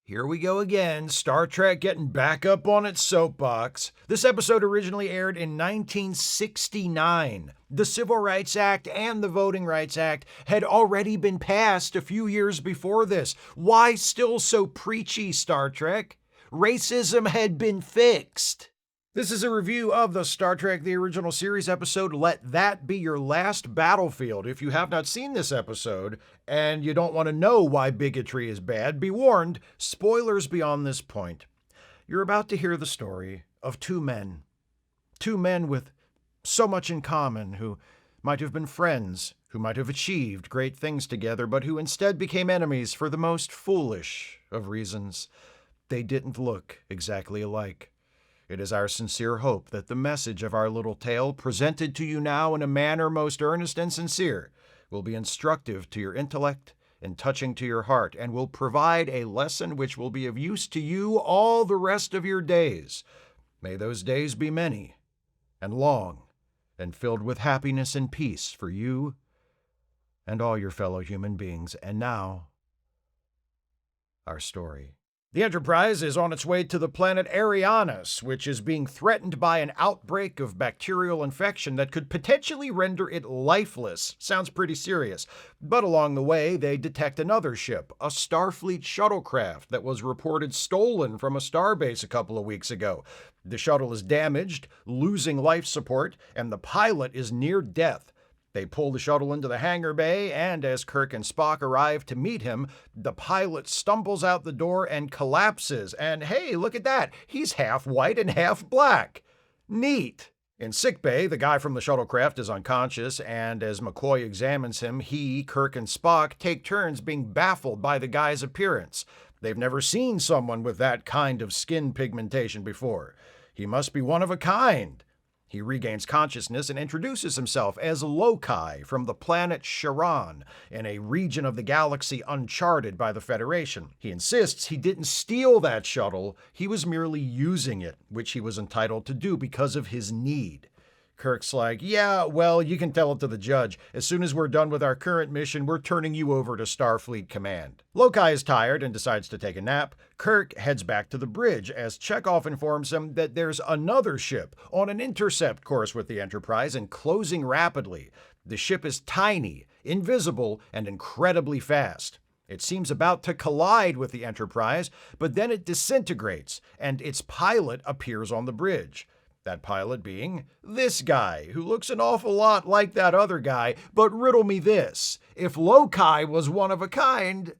Here we go again, Star Trek getting back up on its soapbox. This episode originally aired in 1969. The Civil Rights Act and the Voting Rights Act had already been passed a few years before this. Why still so preachy, Star Trek? Racism had been fixed. This is a review of the Star Trek The Original Series episode, Let That Be Your Last Battlefield. If you have not seen this episode and you don't want to know why bigotry is bad, be warned, spoilers beyond this point. You're about to hear the story of two men with so much in common, who might have been friends, who might have achieved great things together, but who instead became enemies for the most foolish of reasons. They didn't look exactly alike. It is our sincere hope that the message of our little tale, presented to you now in a manner most earnest and sincere, will be instructive to your intellect and touching to your heart, and will provide a lesson which will be of use to you all the rest of your days. May those days be many and long and filled with happiness and peace for you and all your fellow human beings. And now, our story. The Enterprise is on its way to the planet Arianis, which is being threatened by an outbreak of bacterial infection that could potentially render it lifeless. Sounds pretty serious. But along the way, they detect another ship, a Starfleet shuttlecraft that was reported stolen from a starbase a couple of weeks ago. The shuttle is damaged, losing life support, and the pilot is near death. They pull the shuttle into the hangar bay, and as Kirk and Spock arrive to meet him, the pilot stumbles out the door and collapses. And hey, look at that! He's half white and half black. Neat! In sickbay, the guy from the shuttlecraft is unconscious, and as McCoy examines him, he, Kirk, and Spock take turns being baffled by the guy's appearance. They've never seen someone with that kind of skin pigmentation before. He must be one of a kind. He regains consciousness and introduces himself as Lokai from the planet Charon, in a region of the galaxy uncharted by the Federation. He insists he didn't steal that shuttle, he was merely using it, which he was entitled to do because of his need. Kirk's like, yeah, well, you can tell it to the judge. As soon as we're done with our current mission, we're turning you over to Starfleet Command. Lokai is tired and decides to take a nap. Kirk heads back to the bridge as Chekhov informs him that there's another ship on an intercept course with the Enterprise and closing rapidly. The ship is tiny, invisible, and incredibly fast. It seems about to collide with the Enterprise, but then it disintegrates, and its pilot appears on the bridge. That pilot being this guy, who looks an awful lot like that other guy, but riddle me this. If Lokai was one of a kind,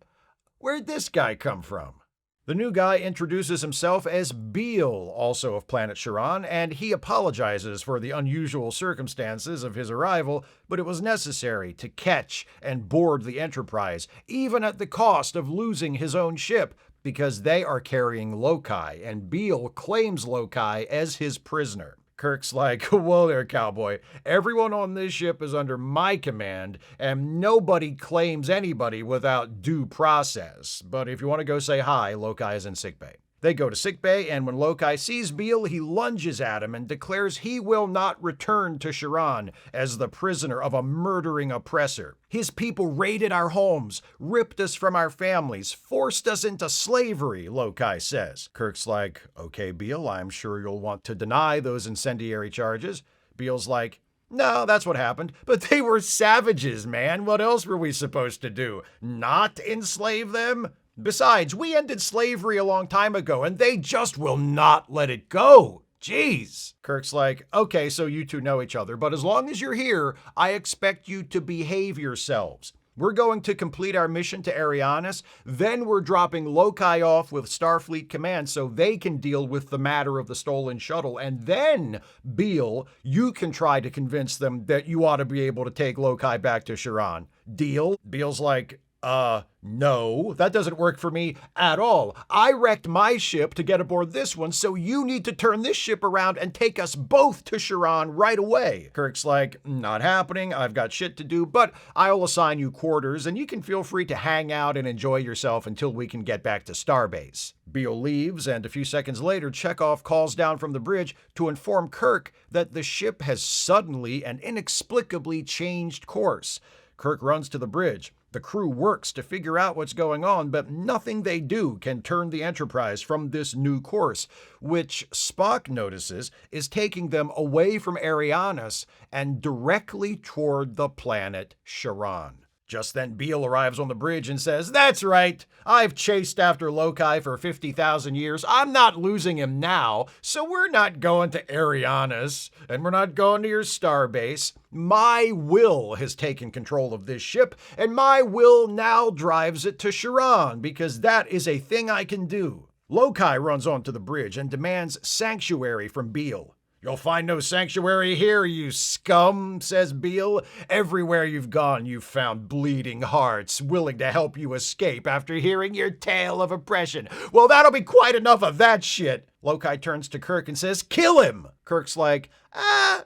where'd this guy come from? The new guy introduces himself as Beale, also of planet Charon, and he apologizes for the unusual circumstances of his arrival, but it was necessary to catch and board the Enterprise, even at the cost of losing his own ship, because they are carrying Lokai, and Beale claims Lokai as his prisoner. Kirk's like, whoa there, cowboy. Everyone on this ship is under my command, and nobody claims anybody without due process. But if you want to go say hi, Lokai is in sickbay. They go to sickbay, and when Lokai sees Beale, he lunges at him and declares he will not return to Charon as the prisoner of a murdering oppressor. His people raided our homes, ripped us from our families, forced us into slavery, Lokai says. Kirk's like, okay, Beale, I'm sure you'll want to deny those incendiary charges. Beale's like, no, that's what happened. But they were savages, man. What else were we supposed to do? Not enslave them? Besides, we ended slavery a long time ago, and they just will not let it go. Jeez. Kirk's like, okay, so you two know each other, but as long as you're here, I expect you to behave yourselves. We're going to complete our mission to Arianis, then we're dropping Lokai off with Starfleet Command so they can deal with the matter of the stolen shuttle, and then, Beale, you can try to convince them that you ought to be able to take Lokai back to Charon. Deal? Beale's like, no, that doesn't work for me at all. I wrecked my ship to get aboard this one, so you need to turn this ship around and take us both to Charon right away. Kirk's like, not happening, I've got shit to do, but I'll assign you quarters and you can feel free to hang out and enjoy yourself until we can get back to Starbase. Beale leaves, and a few seconds later, Chekhov calls down from the bridge to inform Kirk that the ship has suddenly and inexplicably changed course. Kirk runs to the bridge. The crew works to figure out what's going on, but nothing they do can turn the Enterprise from this new course, which Spock notices is taking them away from Arianis and directly toward the planet Charon. Just then, Beale arrives on the bridge and says, "That's right. I've chased after Lokai for 50,000 years. I'm not losing him now, so we're not going to Arianis, and we're not going to your starbase. My will has taken control of this ship, and my will now drives it to Charon, because that is a thing I can do." Lokai runs onto the bridge and demands sanctuary from Beale. "You'll find no sanctuary here, you scum," says Beale. "Everywhere you've gone, you've found bleeding hearts willing to help you escape after hearing your tale of oppression. Well, that'll be quite enough of that shit." Lokai turns to Kirk and says, "Kill him." Kirk's like,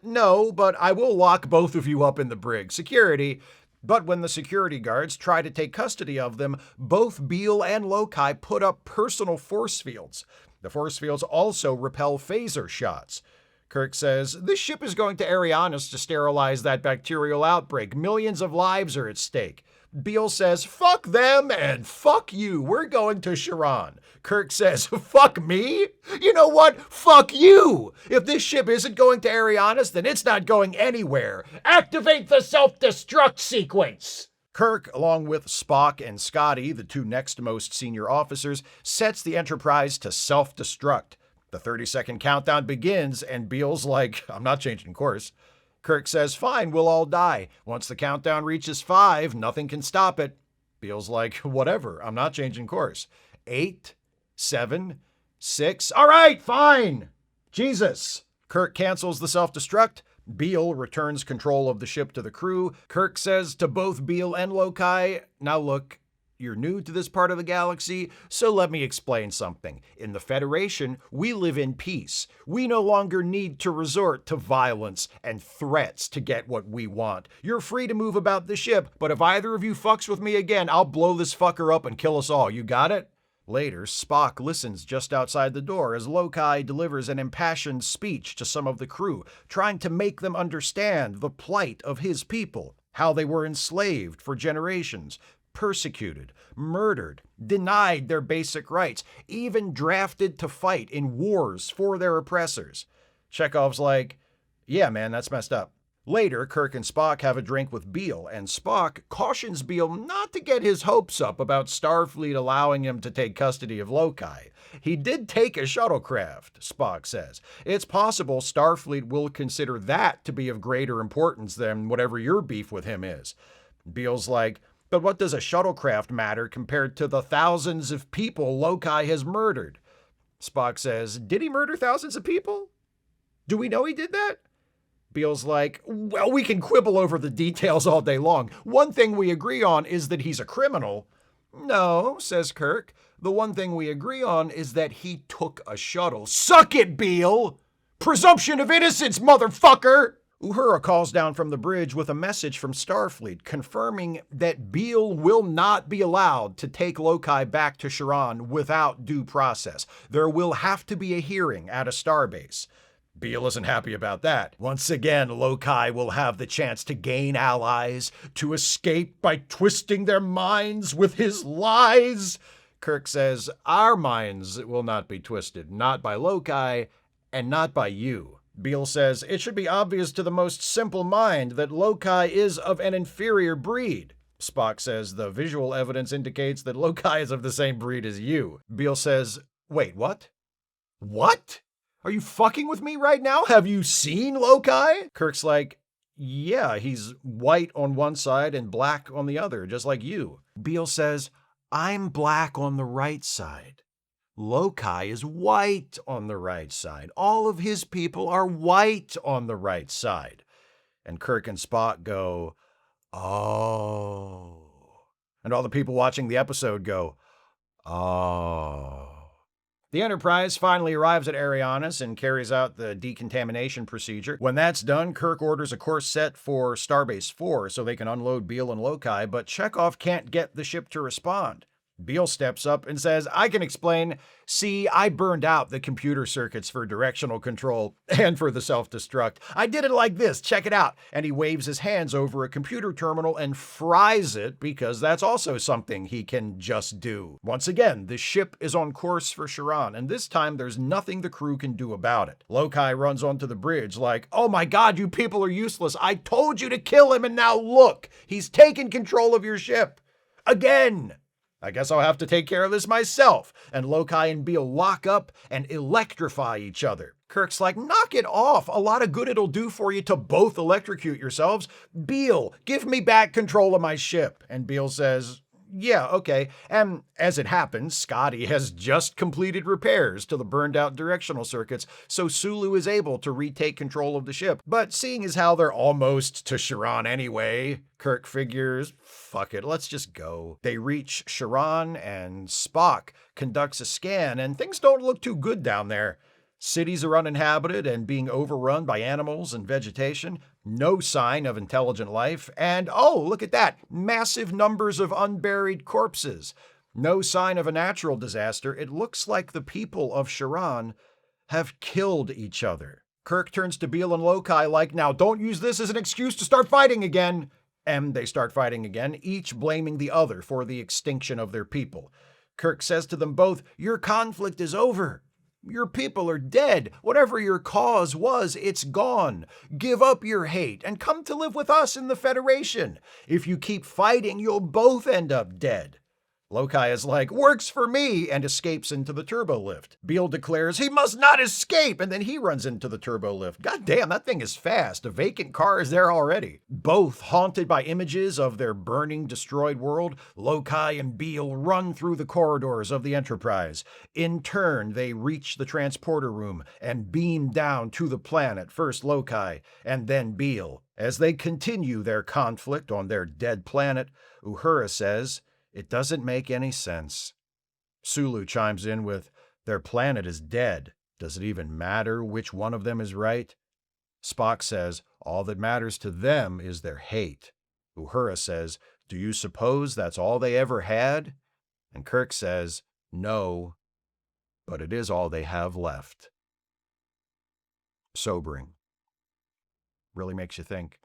no, but I will lock both of you up in the brig. Security. But when the security guards try to take custody of them, both Beale and Lokai put up personal force fields. The force fields also repel phaser shots. Kirk says, "This ship is going to Arianis to sterilize that bacterial outbreak. Millions of lives are at stake." Beale says, "Fuck them and fuck you. We're going to Charon." Kirk says, "Fuck me? You know what? Fuck you. If this ship isn't going to Arianis, then it's not going anywhere. Activate the self-destruct sequence." Kirk, along with Spock and Scotty, the two next most senior officers, sets the Enterprise to self-destruct. The 30-second countdown begins, and Beale's like, "I'm not changing course." Kirk says, "Fine, we'll all die. Once the countdown reaches 5, nothing can stop it." Beale's like, "Whatever, I'm not changing course." 8, 7, 6, all right, fine. Jesus. Kirk cancels the self-destruct. Beale returns control of the ship to the crew. Kirk says to both Beale and Lokai, "Now look, you're new to this part of the galaxy, so let me explain something. In the Federation, we live in peace. We no longer need to resort to violence and threats to get what we want. You're free to move about the ship, but if either of you fucks with me again, I'll blow this fucker up and kill us all. You got it?" Later, Spock listens just outside the door as Lokai delivers an impassioned speech to some of the crew, trying to make them understand the plight of his people, how they were enslaved for generations, persecuted, murdered, denied their basic rights, even drafted to fight in wars for their oppressors. Chekhov's like, "Yeah, man, that's messed up." Later, Kirk and Spock have a drink with Beale, and Spock cautions Beale not to get his hopes up about Starfleet allowing him to take custody of Lokai. "He did take a shuttlecraft," Spock says. "It's possible Starfleet will consider that to be of greater importance than whatever your beef with him is." Beale's like, "But what does a shuttlecraft matter compared to the thousands of people Lokai has murdered?" Spock says, "Did he murder thousands of people? Do we know he did that?" Beale's like, "Well, we can quibble over the details all day long. One thing we agree on is that he's a criminal." "No," says Kirk. "The one thing we agree on is that he took a shuttle." Suck it, Beale! Presumption of innocence, motherfucker! Uhura calls down from the bridge with a message from Starfleet confirming that Beale will not be allowed to take Lokai back to Charon without due process. There will have to be a hearing at a starbase. Beale isn't happy about that. Once again, Lokai will have the chance to gain allies, to escape by twisting their minds with his lies. Kirk says, "Our minds will not be twisted, not by Lokai, and not by you." Beale says, "It should be obvious to the most simple mind that Lokai is of an inferior breed." Spock says, "The visual evidence indicates that Lokai is of the same breed as you." Beale says, "Wait, what? What? Are you fucking with me right now? Have you seen Lokai?" Kirk's like, "Yeah, he's white on one side and black on the other, just like you." Beale says, "I'm black on the right side. Lokai is white on the right side. All of his people are white on the right side." And Kirk and Spock go, "Oh." And all the people watching the episode go, "Oh." The Enterprise finally arrives at Arianis and carries out the decontamination procedure. When that's done, Kirk orders a course set for Starbase 4 so they can unload Beale and Lokai, but Chekhov can't get the ship to respond. Beale steps up and says, I can explain. See, I burned out the computer circuits for directional control and for the self-destruct. I did it like this, check it out. And he waves his hands over a computer terminal and fries it because that's also something he can just do. Once again, the ship is on course for Sharon, and this time there's nothing the crew can do about it. Lokai runs onto the bridge like, oh my god, you people are useless. I told you to kill him and now look, he's taken control of your ship. Again! I guess I'll have to take care of this myself. And Lokai and Beale lock up and electrify each other. Kirk's like, knock it off. A lot of good it'll do for you to both electrocute yourselves. Beale, give me back control of my ship. And Beale says, yeah, okay. And as it happens, Scotty has just completed repairs to the burned out directional circuits, so Sulu is able to retake control of the ship. But seeing as how they're almost to Sharon anyway, Kirk figures, fuck it, let's just go. They reach Sharon and Spock conducts a scan, and things don't look too good down there. Cities are uninhabited and being overrun by animals and vegetation. No sign of intelligent life. And oh, look at that, massive numbers of unburied corpses. No sign of a natural disaster. It looks like the people of Sharon have killed each other. Kirk turns to Beale and Lokai like, now don't use this as an excuse to start fighting again. And they start fighting again, each blaming the other for the extinction of their people. Kirk says to them both, your conflict is over. Your people are dead. Whatever your cause was, it's gone. Give up your hate and come to live with us in the Federation. If you keep fighting, you'll both end up dead. Lokai is like, works for me, and escapes into the turbo lift. Beale declares he must not escape, and then he runs into the turbo lift. God damn, that thing is fast. A vacant car is there already. Both haunted by images of their burning, destroyed world, Lokai and Beale run through the corridors of the Enterprise. In turn, they reach the transporter room and beam down to the planet, first Lokai and then Beale. As they continue their conflict on their dead planet, Uhura says, it doesn't make any sense. Sulu chimes in with, their planet is dead. Does it even matter which one of them is right? Spock says, all that matters to them is their hate. Uhura says, do you suppose that's all they ever had? And Kirk says, no, but it is all they have left. Sobering. Really makes you think.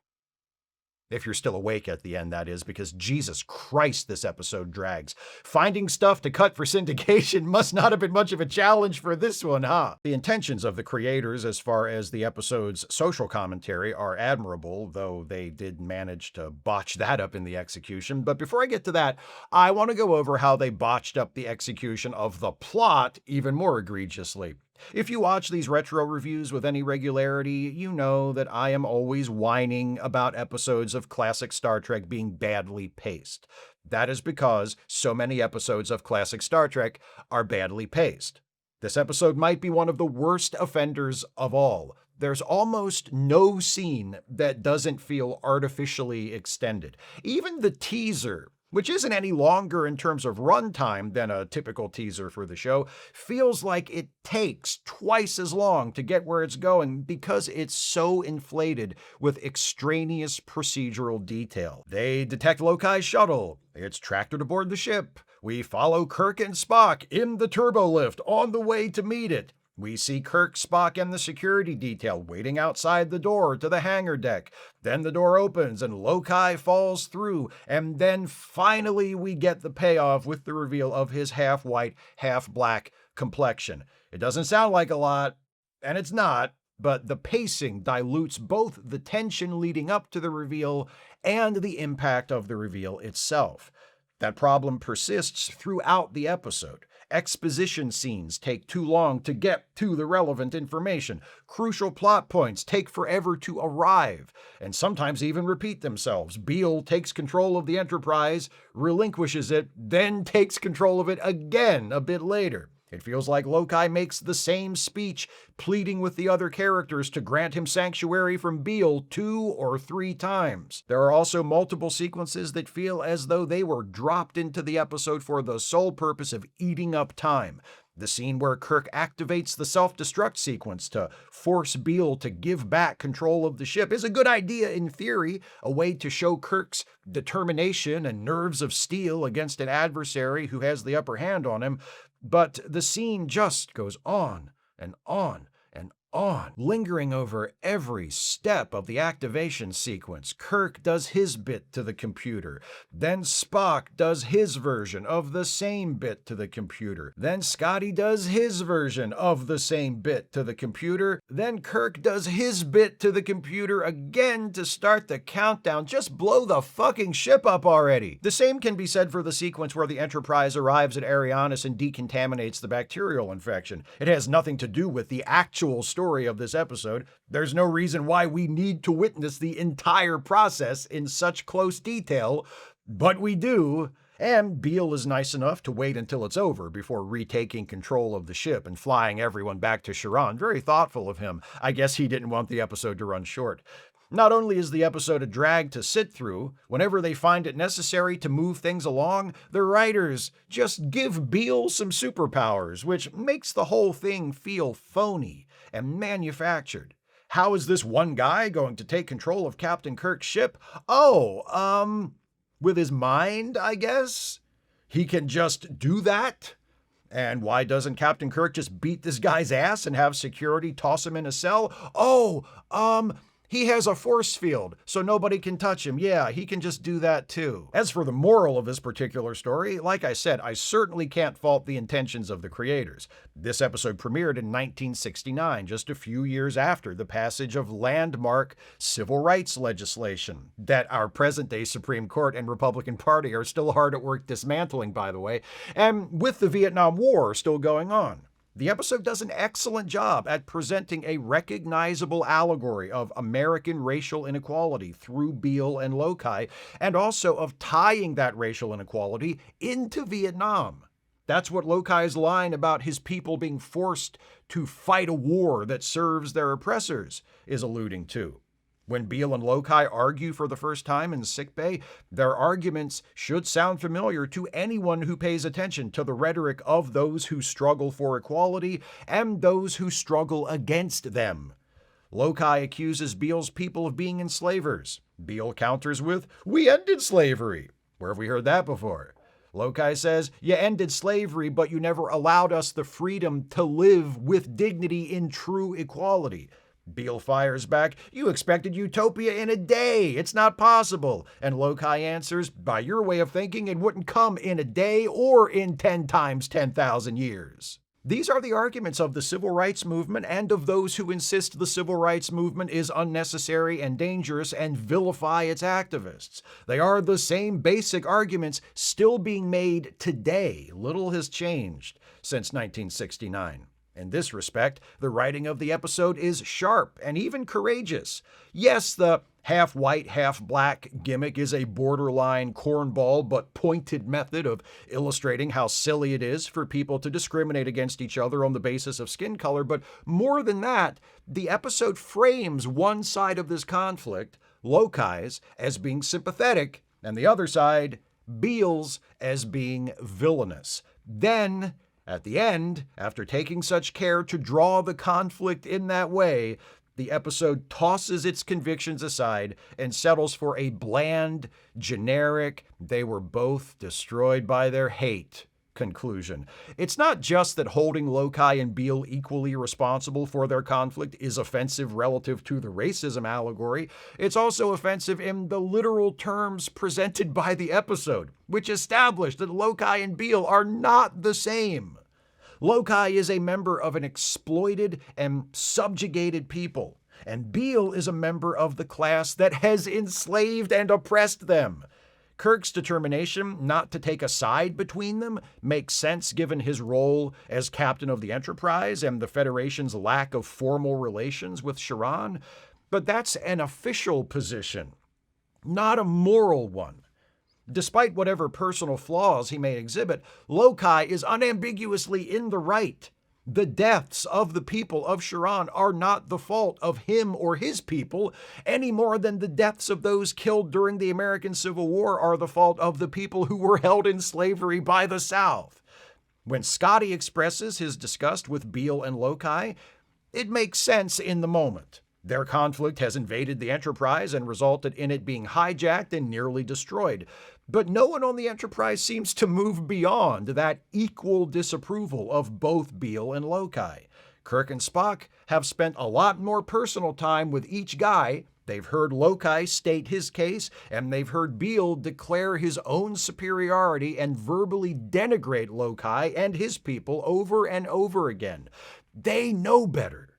If you're still awake at the end, that is, because Jesus Christ, this episode drags. Finding stuff to cut for syndication must not have been much of a challenge for this one, huh? The intentions of the creators as far as the episode's social commentary are admirable, though they did manage to botch that up in the execution. But before I get to that, I want to go over how they botched up the execution of the plot even more egregiously. If you watch these retro reviews with any regularity, you know that I am always whining about episodes of classic Star Trek being badly paced. That is because so many episodes of classic Star Trek are badly paced. This episode might be one of the worst offenders of all. There's almost no scene that doesn't feel artificially extended. Even the teaser, which isn't any longer in terms of runtime than a typical teaser for the show, feels like it takes twice as long to get where it's going because it's so inflated with extraneous procedural detail. They detect Lokai's shuttle. It's tractored aboard the ship. We follow Kirk and Spock in the turbo lift on the way to meet it. We see Kirk, Spock, and the security detail waiting outside the door to the hangar deck. Then the door opens and Lokai falls through. And then finally we get the payoff with the reveal of his half-white, half-black complexion. It doesn't sound like a lot, and it's not, but the pacing dilutes both the tension leading up to the reveal and the impact of the reveal itself. That problem persists throughout the episode. Exposition scenes take too long to get to the relevant information. Crucial plot points take forever to arrive, and sometimes even repeat themselves. Beale takes control of the Enterprise, relinquishes it, then takes control of it again a bit later. It feels like Lokai makes the same speech, pleading with the other characters to grant him sanctuary from Beale 2 or 3 times. There are also multiple sequences that feel as though they were dropped into the episode for the sole purpose of eating up time. The scene where Kirk activates the self-destruct sequence to force Beale to give back control of the ship is a good idea in theory, a way to show Kirk's determination and nerves of steel against an adversary who has the upper hand on him, but the scene just goes on and on and on, lingering over every step of the activation sequence. Kirk does his bit to the computer. Then Spock does his version of the same bit to the computer. Then Scotty does his version of the same bit to the computer. Then Kirk does his bit to the computer again to start the countdown. Just blow the fucking ship up already. The same can be said for the sequence where the Enterprise arrives at Arianis and decontaminates the bacterial infection. It has nothing to do with the actual story of this episode. There's no reason why we need to witness the entire process in such close detail, but we do. And Beale is nice enough to wait until it's over before retaking control of the ship and flying everyone back to Sharon. Very thoughtful of him. I guess he didn't want the episode to run short. Not only is the episode a drag to sit through, whenever they find it necessary to move things along, the writers just give Beale some superpowers, which makes the whole thing feel phony and manufactured. How is this one guy going to take control of Captain Kirk's ship? With his mind, I guess? He can just do that? And why doesn't Captain Kirk just beat this guy's ass and have security toss him in a cell? He has a force field, so nobody can touch him. Yeah, he can just do that too. As for the moral of this particular story, like I said, I certainly can't fault the intentions of the creators. This episode premiered in 1969, just a few years after the passage of landmark civil rights legislation that our present-day Supreme Court and Republican Party are still hard at work dismantling, by the way, and with the Vietnam War still going on. The episode does an excellent job at presenting a recognizable allegory of American racial inequality through Beale and Lokai, and also of tying that racial inequality into Vietnam. That's what Lokai's line about his people being forced to fight a war that serves their oppressors is alluding to. When Beale and Lokai argue for the first time in sickbay, their arguments should sound familiar to anyone who pays attention to the rhetoric of those who struggle for equality and those who struggle against them. Lokai accuses Beale's people of being enslavers. Beale counters with, "We ended slavery." Where have we heard that before? Lokai says, "You ended slavery, but you never allowed us the freedom to live with dignity in true equality." Beale fires back, "You expected utopia in a day. It's not possible." And Lokai answers, "By your way of thinking, it wouldn't come in a day or in 10 times 10,000 years. These are the arguments of the civil rights movement and of those who insist the civil rights movement is unnecessary and dangerous and vilify its activists. They are the same basic arguments still being made today. Little has changed since 1969. In this respect, the writing of the episode is sharp and even courageous. Yes, the half-white, half-black gimmick is a borderline cornball but pointed method of illustrating how silly it is for people to discriminate against each other on the basis of skin color, but more than that, the episode frames one side of this conflict, Lokai's, as being sympathetic, and the other side, Beale's, as being villainous. Then, at the end, after taking such care to draw the conflict in that way, the episode tosses its convictions aside and settles for a bland, generic, "they were both destroyed by their hate" conclusion. It's not just that holding Lokai and Beale equally responsible for their conflict is offensive relative to the racism allegory, it's also offensive in the literal terms presented by the episode, which establish that Lokai and Beale are not the same. Lokai is a member of an exploited and subjugated people, and Beale is a member of the class that has enslaved and oppressed them. Kirk's determination not to take a side between them makes sense given his role as captain of the Enterprise and the Federation's lack of formal relations with Sharon, but that's an official position, not a moral one. Despite whatever personal flaws he may exhibit, Lokai is unambiguously in the right. The deaths of the people of Sharon are not the fault of him or his people, any more than the deaths of those killed during the American Civil War are the fault of the people who were held in slavery by the South. When Scotty expresses his disgust with Beale and Lokai, it makes sense in the moment. Their conflict has invaded the Enterprise and resulted in it being hijacked and nearly destroyed. But no one on the Enterprise seems to move beyond that equal disapproval of both Beale and Lokai. Kirk and Spock have spent a lot more personal time with each guy. They've heard Lokai state his case, and they've heard Beale declare his own superiority and verbally denigrate Lokai and his people over and over again. They know better.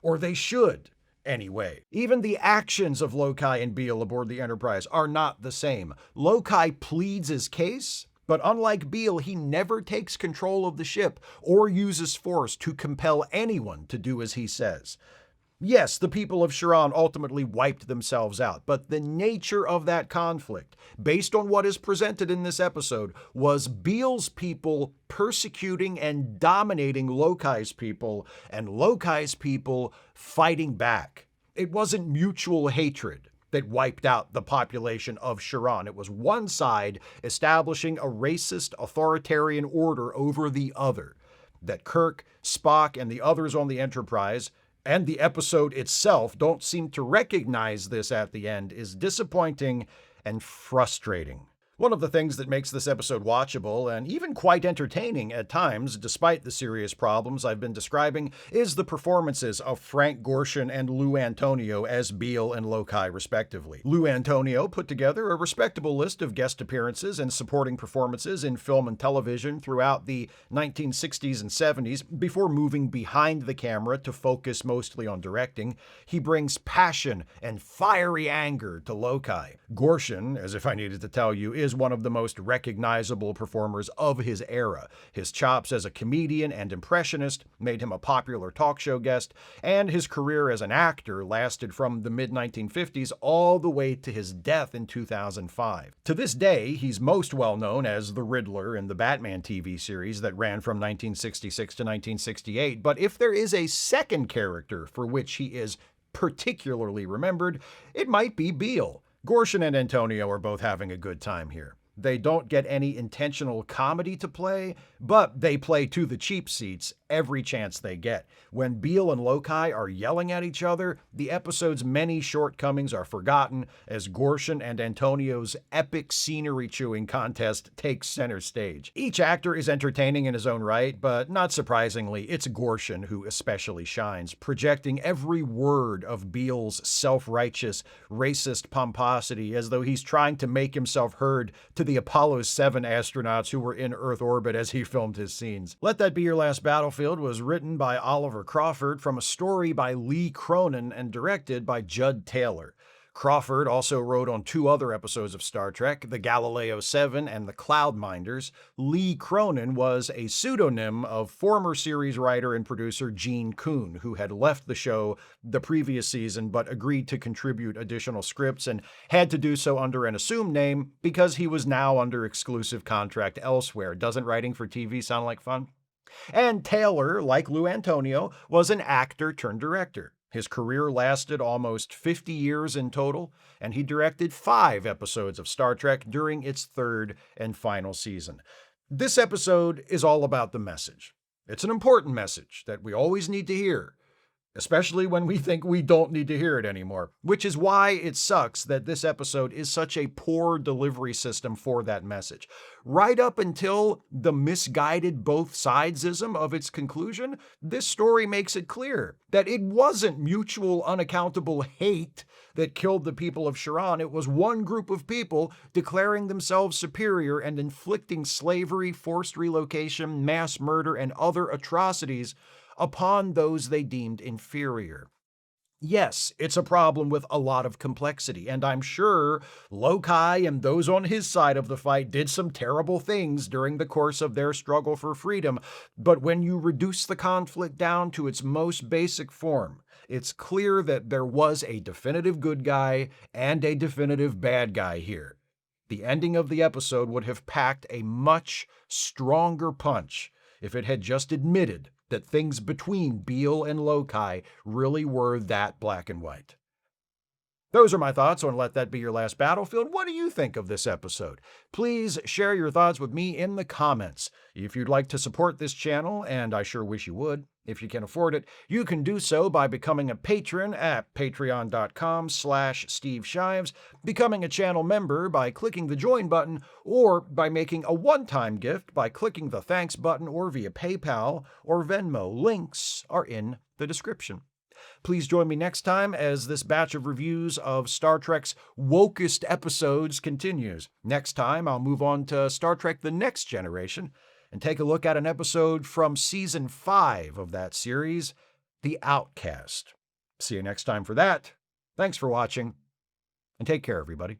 Or they should. Anyway, even the actions of Lokai and Beale aboard the Enterprise are not the same. Lokai pleads his case, but unlike Beale, he never takes control of the ship or uses force to compel anyone to do as he says. Yes, the people of Sharon ultimately wiped themselves out, but the nature of that conflict, based on what is presented in this episode, was Beale's people persecuting and dominating Lokai's people, and Lokai's people fighting back. It wasn't mutual hatred that wiped out the population of Sharon. It was one side establishing a racist, authoritarian order over the other. That Kirk, Spock, and the others on the Enterprise and the episode itself don't seem to recognize this at the end is disappointing and frustrating. One of the things that makes this episode watchable and even quite entertaining at times, despite the serious problems I've been describing, is the performances of Frank Gorshin and Lou Antonio as Beale and Lokai, respectively. Lou Antonio put together a respectable list of guest appearances and supporting performances in film and television throughout the 1960s and 70s before moving behind the camera to focus mostly on directing. He brings passion and fiery anger to Lokai. Gorshin, as if I needed to tell you, is one of the most recognizable performers of his era. His chops as a comedian and impressionist made him a popular talk show guest, and his career as an actor lasted from the mid-1950s all the way to his death in 2005. To this day, he's most well known as the Riddler in the Batman TV series that ran from 1966 to 1968, but if there is a second character for which he is particularly remembered, it might be Beale. Gorshin and Antonio are both having a good time here. They don't get any intentional comedy to play, but they play to the cheap seats every chance they get. When Beale and Lokai are yelling at each other, the episode's many shortcomings are forgotten as Gorshin and Antonio's epic scenery-chewing contest takes center stage. Each actor is entertaining in his own right, but not surprisingly, it's Gorshin who especially shines, projecting every word of Beale's self-righteous, racist pomposity as though he's trying to make himself heard to the Apollo 7 astronauts who were in Earth orbit as he filmed his scenes. Let That Be Your Last Battlefield was written by Oliver Crawford from a story by Lee Cronin and directed by Judd Taylor. Crawford also wrote on 2 other episodes of Star Trek, the Galileo 7 and the Cloudminders. Lee Cronin was a pseudonym of former series writer and producer Gene Kuhn, who had left the show the previous season but agreed to contribute additional scripts and had to do so under an assumed name because he was now under exclusive contract elsewhere. Doesn't writing for TV sound like fun? And Taylor, like Lou Antonio, was an actor turned director. His career lasted almost 50 years in total, and he directed 5 episodes of Star Trek during its 3rd and final season. This episode is all about the message. It's an important message that we always need to hear, especially when we think we don't need to hear it anymore, which is why it sucks that this episode is such a poor delivery system for that message. Right up until the misguided both sidesism of its conclusion, this story makes it clear that it wasn't mutual unaccountable hate that killed the people of Sharon. It was one group of people declaring themselves superior and inflicting slavery, forced relocation, mass murder, and other atrocities upon those they deemed inferior. Yes, it's a problem with a lot of complexity, and I'm sure Lokai and those on his side of the fight did some terrible things during the course of their struggle for freedom, but when you reduce the conflict down to its most basic form, it's clear that there was a definitive good guy and a definitive bad guy here. The ending of the episode would have packed a much stronger punch if it had just admitted that things between Beale and Lokai really were that black and white. Those are my thoughts on Let That Be Your Last Battlefield. What do you think of this episode? Please share your thoughts with me in the comments. If you'd like to support this channel, and I sure wish you would, if you can afford it, you can do so by becoming a patron at patreon.com/Steve Shives, becoming a channel member by clicking the join button, or by making a one-time gift by clicking the thanks button or via PayPal or Venmo. Links are in the description. Please join me next time as this batch of reviews of Star Trek's wokest episodes continues. Next time, I'll move on to Star Trek The Next Generation and take a look at an episode from Season 5 of that series, The Outcast. See you next time for that. Thanks for watching, and take care, everybody.